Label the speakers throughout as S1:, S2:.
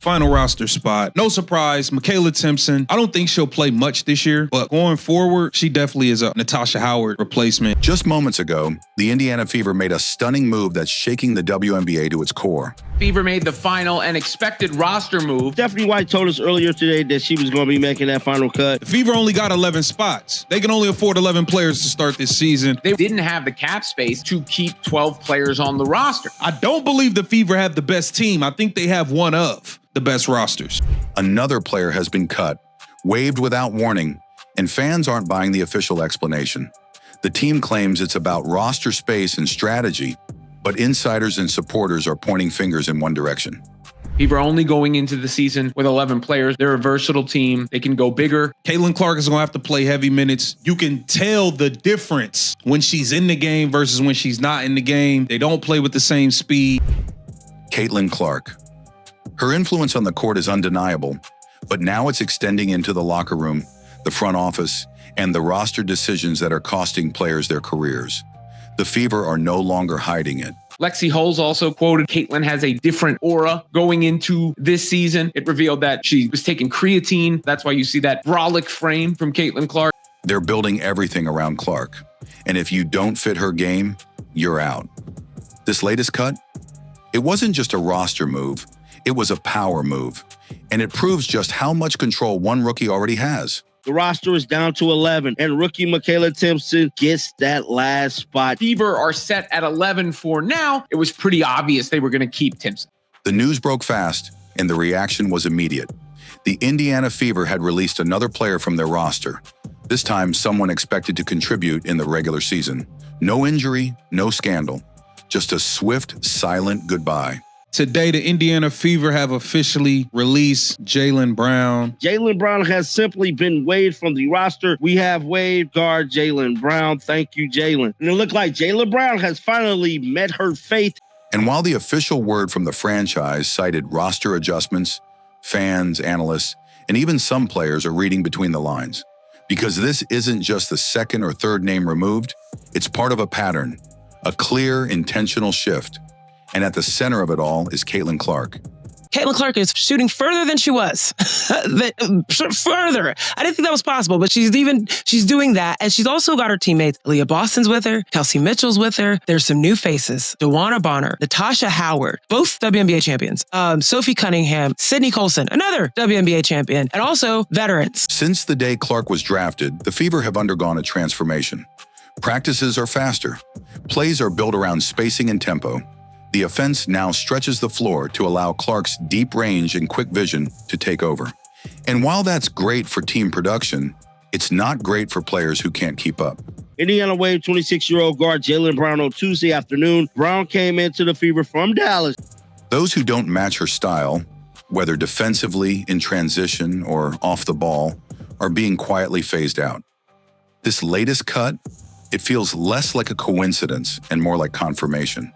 S1: Final roster spot. No surprise, Michaela Timpson. I don't think she'll play much this year, but going forward, she definitely is a Natasha Howard replacement.
S2: Just moments ago, the Indiana Fever made a stunning move that's shaking the WNBA to its core.
S3: Fever made the final and expected roster move.
S4: Stephanie White told us earlier today that she was going to be making that final cut.
S1: The Fever only got 11 spots. They can only afford 11 players to start this season.
S3: They didn't have the cap space to keep 12 players on the roster.
S1: I don't believe the Fever have the best team. I think they have one of the best rosters.
S2: Another player has been cut, waived without warning, and fans aren't buying the official explanation. The team claims it's about roster space and strategy, but insiders and supporters are pointing fingers in one direction.
S3: Fever only going into the season with 11 players. They're a versatile team. They can go bigger.
S1: Caitlin Clark is going to have to play heavy minutes. You can tell the difference when she's in the game versus when she's not in the game. They don't play with the same speed.
S2: Caitlin Clark. Her influence on the court is undeniable, but now it's extending into the locker room, the front office, and the roster decisions that are costing players their careers. The Fever are no longer hiding it.
S3: Lexi Holmes also quoted, Caitlin has a different aura going into this season. It revealed that she was taking creatine. That's why you see that brolic frame from Caitlin Clark.
S2: They're building everything around Clark, and if you don't fit her game, you're out. This latest cut? It wasn't just a roster move. It was a power move, and it proves just how much control one rookie already has.
S4: The roster is down to 11, and rookie Michaela Timpson gets that last spot.
S3: Fever are set at 11 for now. It was pretty obvious they were going to keep Timpson.
S2: The news broke fast, and the reaction was immediate. The Indiana Fever had released another player from their roster, this time someone expected to contribute in the regular season. No injury, no scandal, just a swift, silent goodbye.
S1: Today, the Indiana Fever have officially released Jaylen Brown.
S4: Jaylen Brown has simply been waived from the roster. We have waived guard Jaylen Brown. Thank you, Jaylen. And it looked like Jaylen Brown has finally met her fate.
S2: And while the official word from the franchise cited roster adjustments, fans, analysts, and even some players are reading between the lines. Because this isn't just the second or third name removed, it's part of a pattern, a clear, intentional shift. And at the center of it all is Caitlin Clark.
S5: Caitlin Clark is shooting further than she was. Further. I didn't think that was possible, but she's doing that. And she's also got her teammates. Leah Boston's with her. Kelsey Mitchell's with her. There's some new faces. DeWanna Bonner, Natasha Howard, both WNBA champions. Sophie Cunningham, Sydney Colson, another WNBA champion, and also veterans.
S2: Since the day Clark was drafted, the Fever have undergone a transformation. Practices are faster. Plays are built around spacing and tempo. The offense now stretches the floor to allow Clark's deep range and quick vision to take over. And while that's great for team production, it's not great for players who can't keep up.
S4: Indiana waived 26-year-old guard Jaylen Brown on Tuesday afternoon. Brown came into the Fever from Dallas.
S2: Those who don't match her style, whether defensively, in transition, or off the ball, are being quietly phased out. This latest cut, it feels less like a coincidence and more like confirmation.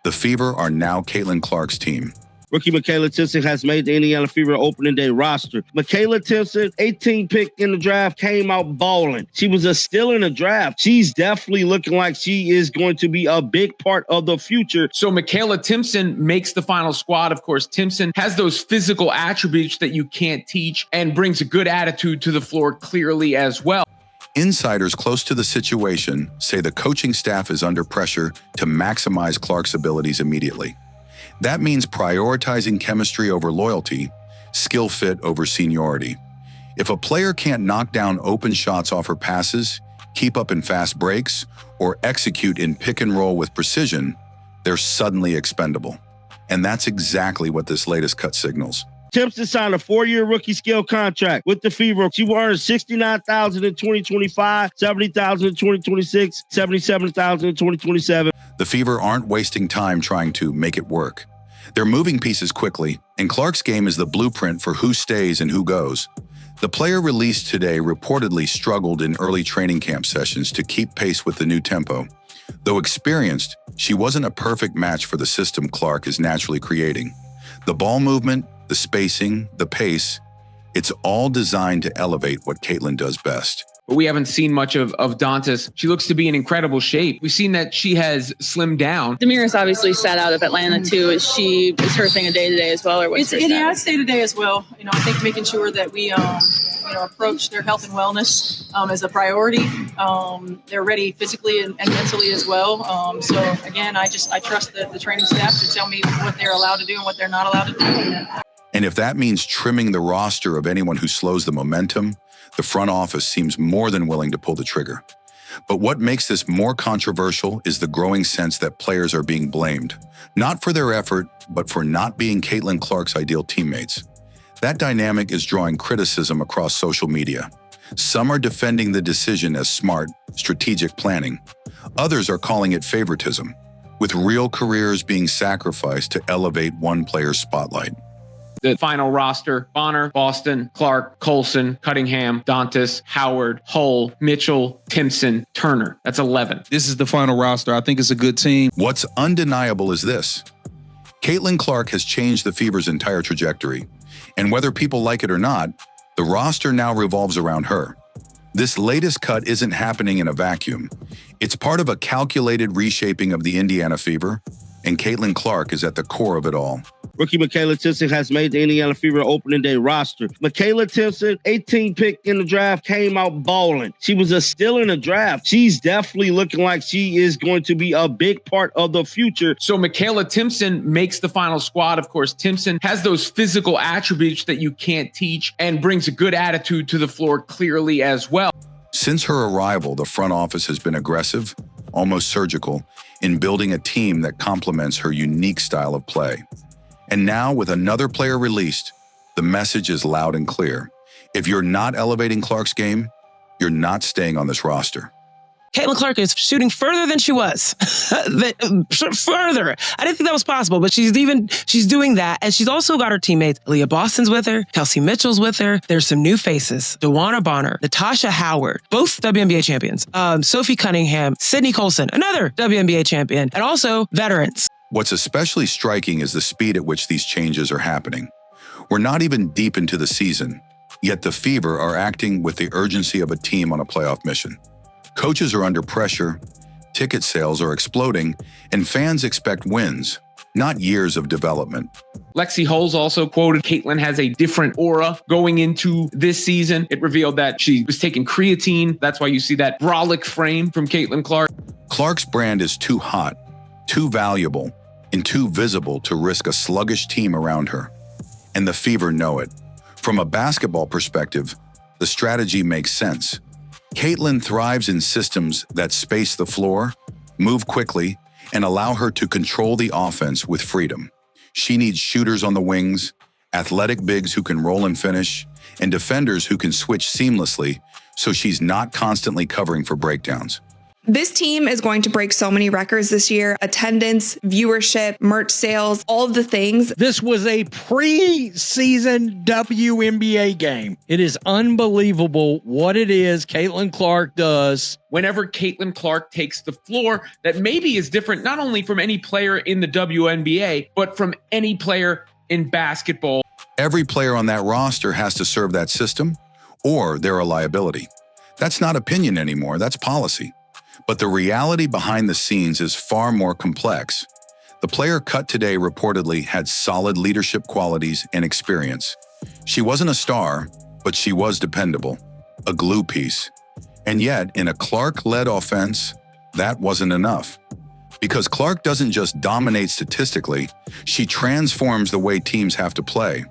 S2: The Fever are now Caitlin Clark's team.
S4: Rookie Michaela Timpson has made the Indiana Fever opening day roster. Michaela Timpson, 18 pick in the draft, came out balling. She was a steal in the draft. She's definitely looking like she is going to be a big part of the future.
S3: So Michaela Timpson makes the final squad. Of course, Timpson has those physical attributes that you can't teach and brings a good attitude to the floor clearly as well.
S2: Insiders close to the situation say the coaching staff is under pressure to maximize Clark's abilities immediately. That means prioritizing chemistry over loyalty, skill fit over seniority. If a player can't knock down open shots off her passes, keep up in fast breaks, or execute in pick and roll with precision, they're suddenly expendable. And that's exactly what this latest cut signals.
S4: Timpson signed a 4-year rookie scale contract with the Fever. She will earn $69,000 in 2025, $70,000 in 2026, $77,000 in 2027.
S2: The Fever aren't wasting time trying to make it work. They're moving pieces quickly, and Clark's game is the blueprint for who stays and who goes. The player released today reportedly struggled in early training camp sessions to keep pace with the new tempo. Though experienced, she wasn't a perfect match for the system Clark is naturally creating. The ball movement, the spacing, the pace, it's all designed to elevate what Caitlin does best.
S3: but we haven't seen much of Dantas. She looks to be in incredible shape. We've seen that she has slimmed down.
S6: Damiris obviously sat out of Atlanta too. Is her thing a day-to-day as well, or what's
S7: it's day-to-day as well. I think making sure that we approach their health and wellness as a priority. They're ready physically and mentally as well. So again, I trust the training staff to tell me what they're allowed to do and what they're not allowed to do.
S2: And if that means trimming the roster of anyone who slows the momentum, the front office seems more than willing to pull the trigger. But what makes this more controversial is the growing sense that players are being blamed, not for their effort, but for not being Caitlin Clark's ideal teammates. That dynamic is drawing criticism across social media. Some are defending the decision as smart, strategic planning. Others are calling it favoritism, with real careers being sacrificed to elevate one player's spotlight.
S3: The final roster: Bonner, Boston, Clark, Colson, Cunningham, Dantas, Howard, Hull, Mitchell, Timpson, Turner. That's 11.
S1: This is the final roster. I think it's a good team.
S2: What's undeniable is this. Caitlin Clark has changed the Fever's entire trajectory. And whether people like it or not, the roster now revolves around her. This latest cut isn't happening in a vacuum. It's part of a calculated reshaping of the Indiana Fever, and Caitlin Clark is at the core of it all.
S4: Rookie Michaela Timpson has made the Indiana Fever opening day roster. Michaela Timpson, 18 pick in the draft, came out balling. She was a steal in the draft. She's definitely looking like she is going to be a big part of the future.
S3: So Michaela Timpson makes the final squad. Of course, Timpson has those physical attributes that you can't teach and brings a good attitude to the floor clearly as well.
S2: Since her arrival, the front office has been aggressive, almost surgical, in building a team that complements her unique style of play. And now, with another player released, the message is loud and clear. If you're not elevating Clark's game, you're not staying on this roster.
S5: Caitlin Clark is shooting further than she was. Further. I didn't think that was possible, but she's doing that. And she's also got her teammates. Leah Boston's with her. Kelsey Mitchell's with her. There's some new faces. DeWanna Bonner, Natasha Howard, both WNBA champions. Sophie Cunningham, Sydney Colson, another WNBA champion, and also veterans.
S2: What's especially striking is the speed at which these changes are happening. We're not even deep into the season, yet the Fever are acting with the urgency of a team on a playoff mission. Coaches are under pressure, ticket sales are exploding, and fans expect wins, not years of development.
S3: Lexi Hull's also quoted, Caitlin has a different aura going into this season. It revealed that she was taking creatine. That's why you see that brolic frame from Caitlin Clark.
S2: Clark's brand is too hot, too valuable, and too visible to risk a sluggish team around her. And the Fever know it. From a basketball perspective, the strategy makes sense. Caitlin thrives in systems that space the floor, move quickly, and allow her to control the offense with freedom. She needs shooters on the wings, athletic bigs who can roll and finish, and defenders who can switch seamlessly so she's not constantly covering for breakdowns.
S8: This team is going to break so many records this year. Attendance, viewership, merch sales, all of the things.
S9: This was a preseason WNBA game. It is unbelievable what it is Caitlin Clark does.
S3: Whenever Caitlin Clark takes the floor, that maybe is different not only from any player in the WNBA, but from any player in basketball.
S2: Every player on that roster has to serve that system, or they're a liability. That's not opinion anymore, that's policy. But the reality behind the scenes is far more complex. The player cut today reportedly had solid leadership qualities and experience. She wasn't a star, but she was dependable, a glue piece. And yet, in a Clark-led offense, that wasn't enough. Because Clark doesn't just dominate statistically, she transforms the way teams have to play.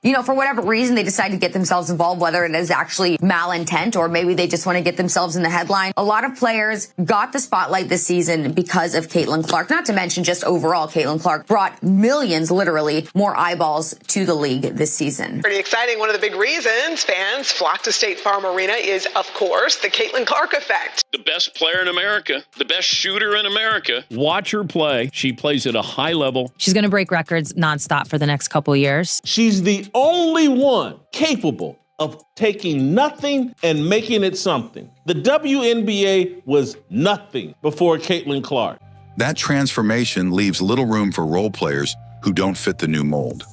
S10: You know, for whatever reason, they decide to get themselves involved, whether it is actually malintent or maybe they just want to get themselves in the headline. A lot of players got the spotlight this season because of Caitlin Clark, not to mention just overall, Caitlin Clark brought millions, literally, more eyeballs to the league this season.
S11: Pretty exciting. One of the big reasons fans flock to State Farm Arena is, of course, the Caitlin Clark effect.
S12: The best player in America, the best shooter in America.
S13: Watch her play. She plays at a high level.
S14: She's going to break records nonstop for the next couple of years.
S15: She's the only one capable of taking nothing and making it something. The WNBA was nothing before Caitlin Clark.
S2: That transformation leaves little room for role players who don't fit the new mold.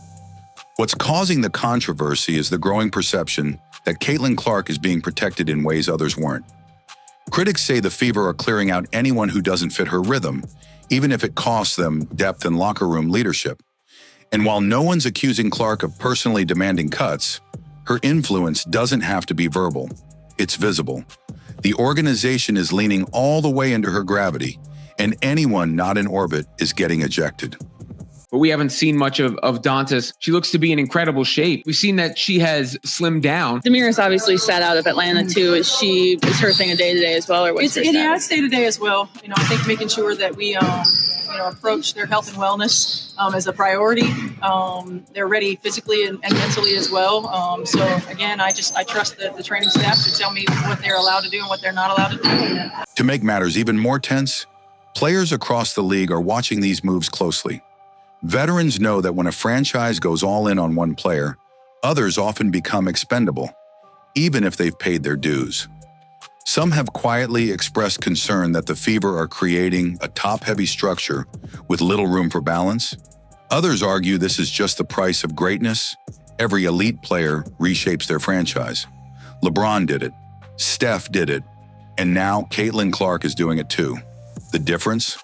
S2: What's causing the controversy is the growing perception that Caitlin Clark is being protected in ways others weren't. Critics say the Fever are clearing out anyone who doesn't fit her rhythm, even if it costs them depth and locker room leadership. And while no one's accusing Clark of personally demanding cuts, her influence doesn't have to be verbal. It's visible. The organization is leaning all the way into her gravity, and anyone not in orbit is getting ejected.
S3: But we haven't seen much of Dantas. She looks to be in incredible shape. We've seen that she has slimmed down.
S6: Damiris obviously sat out of Atlanta too. Is her thing a day-to-day as well, or what's her status?
S7: Yeah, it's day-to-day as well. I think making sure that we approach their health and wellness as a priority. They're ready physically and mentally as well. So again, I trust the training staff to tell me what they're allowed to do and what they're not allowed to do.
S2: To make matters even more tense, players across the league are watching these moves closely. Veterans know that when a franchise goes all in on one player, others often become expendable, even if they've paid their dues. Some have quietly expressed concern that the Fever are creating a top-heavy structure with little room for balance. Others argue this is just the price of greatness. Every elite player reshapes their franchise. LeBron did it, Steph did it, and now Caitlin Clark is doing it too. The difference?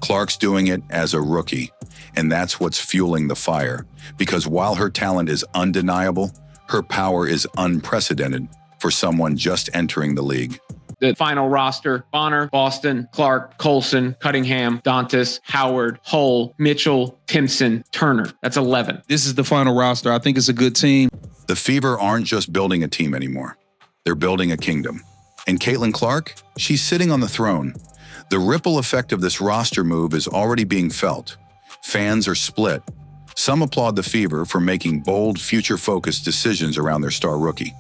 S2: Clark's doing it as a rookie, and that's what's fueling the fire. Because while her talent is undeniable, her power is unprecedented for someone just entering the league.
S3: The final roster: Bonner, Boston, Clark, Colson, Cunningham, Dantas, Howard, Hull, Mitchell, Timpson, Turner. That's 11.
S1: This is the final roster. I think it's a good team.
S2: The Fever aren't just building a team anymore. They're building a kingdom. And Caitlin Clark, she's sitting on the throne. The ripple effect of this roster move is already being felt. Fans are split. Some applaud the Fever for making bold, future-focused decisions around their star rookie.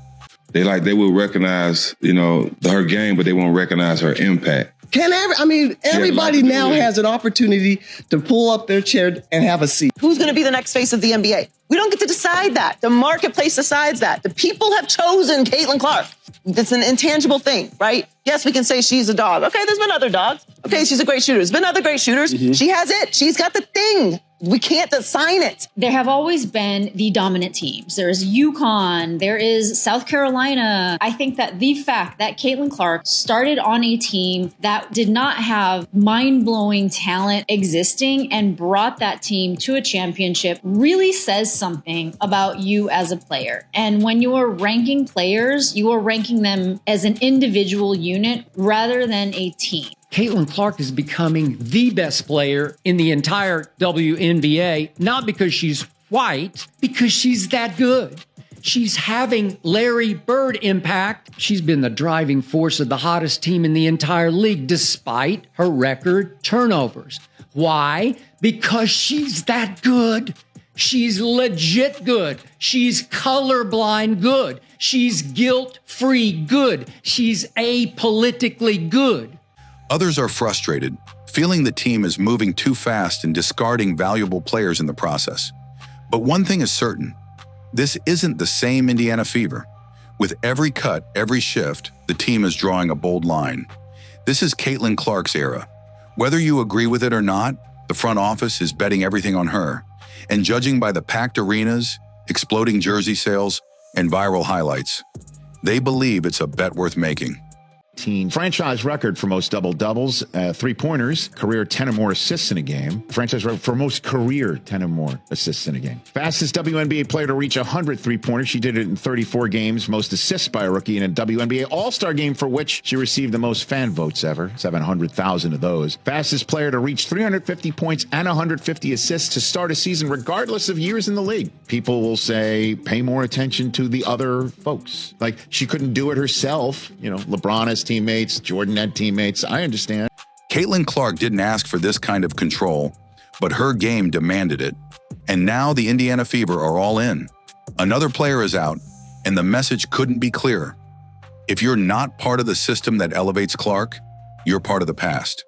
S16: They will recognize, her game, but they won't recognize her impact.
S17: Everybody now has an opportunity to pull up their chair and have a seat. Who's going to be the next face of the NBA? We don't get to decide that. The marketplace decides that. The people have chosen Caitlin Clark. It's an intangible thing, right? Yes, we can say she's a dog. Okay, there's been other dogs. Okay, she's a great shooter. There's been other great shooters. Mm-hmm. She has it. She's got the thing. We can't assign it.
S18: There have always been the dominant teams. There's UConn. There is South Carolina. I think that the fact that Caitlin Clark started on a team that did not have mind-blowing talent existing and brought that team to a championship really says something about you as a player. And when you are ranking players, you are ranking them as an individual unit rather than a team.
S9: Caitlin Clark is becoming the best player in the entire WNBA, not because she's white, because she's that good. She's having Larry Bird impact. She's been the driving force of the hottest team in the entire league, despite her record turnovers. Why? Because she's that good. She's legit good. She's colorblind good. She's guilt-free good. She's apolitically good.
S2: Others are frustrated, feeling the team is moving too fast and discarding valuable players in the process. But one thing is certain, this isn't the same Indiana Fever. With every cut, every shift, the team is drawing a bold line. This is Caitlin Clark's era. Whether you agree with it or not, the front office is betting everything on her. And judging by the packed arenas, exploding jersey sales, and viral highlights, they believe it's a bet worth making.
S19: Franchise record for most double-doubles, three-pointers, career 10 or more assists in a game. Franchise record for most career 10 or more assists in a game. Fastest WNBA player to reach 100 three-pointers. She did it in 34 games. Most assists by a rookie in a WNBA All-Star game, for which she received the most fan votes ever, 700,000 of those. Fastest player to reach 350 points and 150 assists to start a season, regardless of years in the league. People will say, pay more attention to the other folks. Like, she couldn't do it herself. LeBron has teammates, Jordan had teammates. I understand.
S2: Caitlin Clark didn't ask for this kind of control, but her game demanded it. And now the Indiana Fever are all in. Another player is out, and the message couldn't be clearer. If you're not part of the system that elevates Clark, you're part of the past.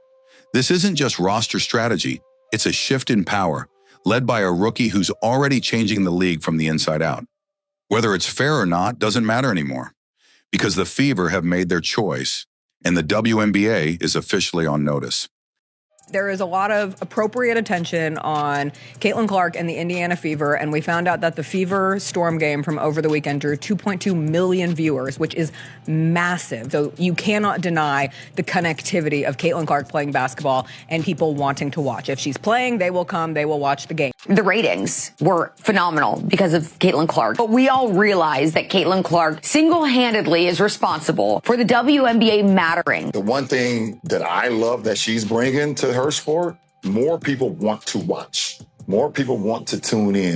S2: This isn't just roster strategy. It's a shift in power, led by a rookie who's already changing the league from the inside out. Whether it's fair or not doesn't matter anymore, because the Fever have made their choice, and the WNBA is officially on notice.
S20: There is a lot of appropriate attention on Caitlin Clark and the Indiana Fever, and we found out that the Fever Storm game from over the weekend drew 2.2 million viewers, which is massive. So you cannot deny the connectivity of Caitlin Clark playing basketball and people wanting to watch. If she's playing, they will come, they will watch the game.
S10: The ratings were phenomenal because of Caitlin Clark, but we all realize that Caitlin Clark single-handedly is responsible for the WNBA mattering.
S21: The one thing that I love that she's bringing to her sport, more people want to watch. More people want to tune in.